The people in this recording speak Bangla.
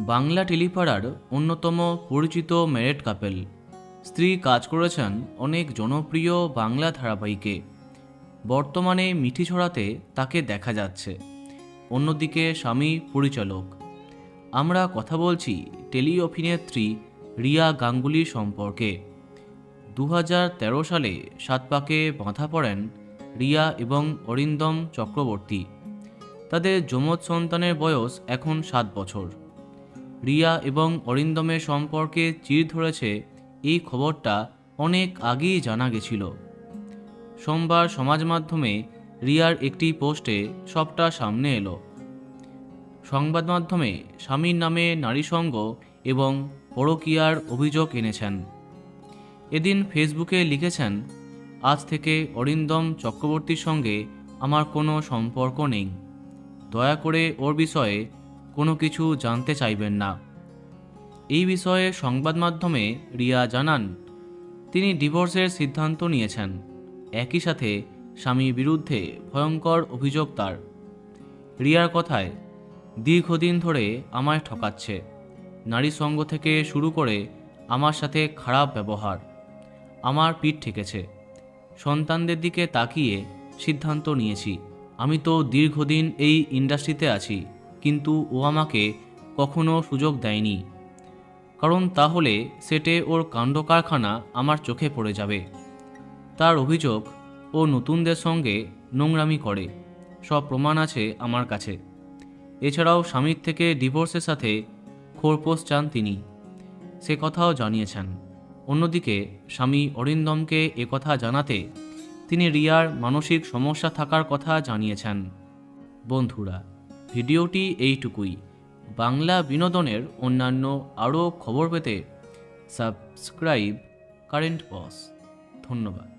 বাংলা টেলিপাড়ার অন্যতম পরিচিত ম্যারেড কাপেল। স্ত্রী কাজ করেছেন অনেক জনপ্রিয় বাংলা ধারাবাহিকে। বর্তমানে মিঠিঝরাতে তাকে দেখা যাচ্ছে। অন্যদিকে স্বামী পরিচালক। আমরা কথা বলছি টেলি অভিনেত্রী রিয়া গাঙ্গুলির সম্পর্কে। 2013 সালে সাত পাকে বাঁধা পড়েন রিয়া এবং অরিন্দম চক্রবর্তী। তাদের যমজ সন্তানের বয়স এখন 7 বছর। রিয়া এবং অরিন্দমের সম্পর্কে চির ধরেছে এই খবরটা অনেক আগেই জানা গেছিল। সোমবার সমাজ মাধ্যমে রিয়ার একটি পোস্টে সবটা সামনে এলো। সংবাদ মাধ্যমে স্বামীর নামে নারীসঙ্গ এবং পরকীয়ার অভিযোগ এনেছেন। এদিন ফেসবুকে লিখেছেন, আজ থেকে অরিন্দম চক্রবর্তীর সঙ্গে আমার কোনো সম্পর্ক নেই। দয়া করে ওর বিষয়ে কোনো কিছু জানতে চাইবেন না। এই বিষয়ে সংবাদ মাধ্যমে রিয়া জানান, তিনি ডিভোর্সের সিদ্ধান্ত নিয়েছেন। একই সাথে স্বামীর বিরুদ্ধে ভয়ঙ্কর অভিযোগ তার। রিয়ার কথায়, দীর্ঘদিন ধরে আমায় ঠকাচ্ছে। নারী সঙ্গ থেকে শুরু করে আমার সাথে খারাপ ব্যবহার। আমার পিঠ ঠেকেছে। সন্তানদের দিকে তাকিয়ে সিদ্ধান্ত নিয়েছি। আমি তো দীর্ঘদিন এই ইন্ডাস্ট্রিতে আছি, কিন্তু ও আমাকে কখনো সুযোগ দেয়নি। কারণ তাহলে সেটে ওর কাণ্ডকারখানা আমার চোখে পড়ে যাবে। তার অভিযোগ, ও নতুনদের সঙ্গে নোংরামি করে। সব প্রমাণ আছে আমার কাছে। এছাড়াও স্বামীর থেকে ডিভোর্সের সাথে খোরপোশ চান তিনি, সে কথাও জানিয়েছেন। অন্যদিকে স্বামী অরিন্দমকে একথা জানাতে তিনি রিয়ার মানসিক সমস্যা থাকার কথা জানিয়েছেন। বন্ধুরা, ভিডিওটি এইটুকুই। বাংলা বিনোদনের অন্যান্য আরও খবর পেতে সাবস্ক্রাইব কারেন্ট পজ। ধন্যবাদ।